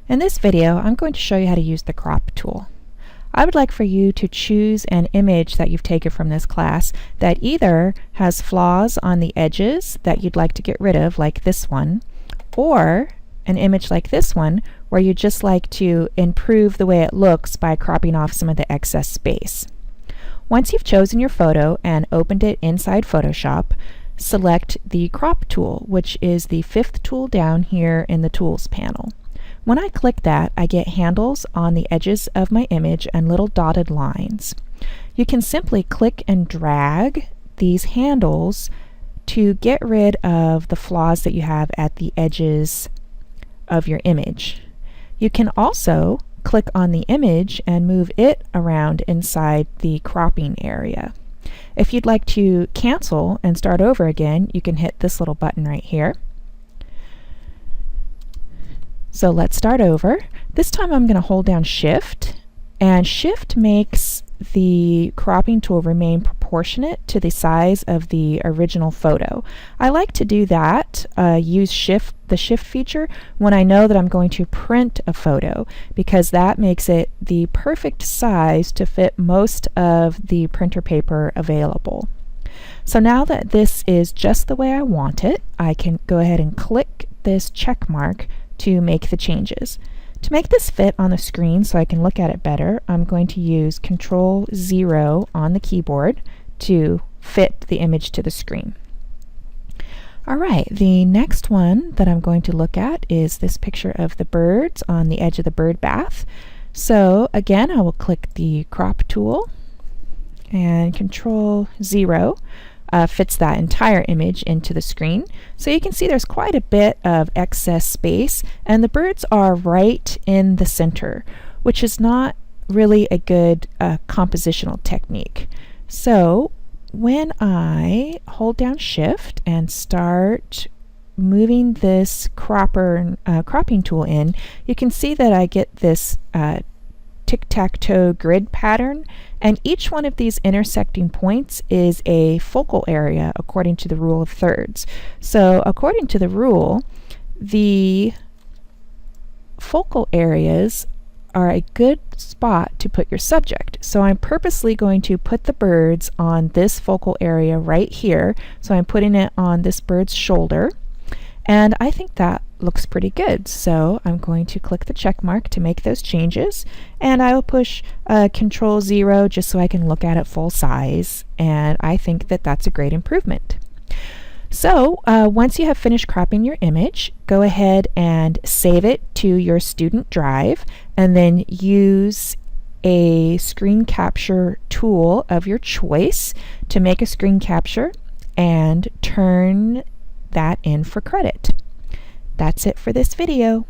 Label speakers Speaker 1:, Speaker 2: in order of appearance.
Speaker 1: In this video, I'm going to show you how to use the crop tool. I would like for you to choose an image that you've taken from this class that either has flaws on the edges that you'd like to get rid of, like this one, or an image like this one where you'd just like to improve the way it looks by cropping off some of the excess space. Once you've chosen your photo and opened it inside Photoshop, select the crop tool, which is the fifth tool down here in the Tools panel. When I click that, I get handles on the edges of my image and little dotted lines. You can simply click and drag these handles to get rid of the flaws that you have at the edges of your image. You can also click on the image and move it around inside the cropping area. If you'd like to cancel and start over again, you can hit this little button right here. So let's start over. This time I'm going to hold down Shift, and Shift makes the cropping tool remain proportionate to the size of the original photo. I like to do that, use the Shift feature when I know that I'm going to print a photo, because that makes it the perfect size to fit most of the printer paper available. So now that this is just the way I want it, I can go ahead and click this check mark to make the changes. To make this fit on the screen so I can look at it better, I'm going to use Control-0 on the keyboard to fit the image to the screen. Alright, the next one that I'm going to look at is this picture of the birds on the edge of the bird bath. So again, I will click the crop tool, and Control-0 fits that entire image into the screen. So you can see there's quite a bit of excess space, and the birds are right in the center, which is not really a good compositional technique. So when I hold down Shift and start moving this cropping tool in, you can see that I get this tic-tac-toe grid pattern, and each one of these intersecting points is a focal area according to the rule of thirds. So according to the rule, the focal areas are a good spot to put your subject. So I'm purposely going to put the birds on this focal area right here. So I'm putting it on this bird's shoulder, and I think that looks pretty good. So I'm going to click the check mark to make those changes, and I will push Control-0 just so I can look at it full size, and I think that that's a great improvement. So once you have finished cropping your image, go ahead and save it to your student drive, and then use a screen capture tool of your choice to make a screen capture and turn that in for credit. That's it for this video.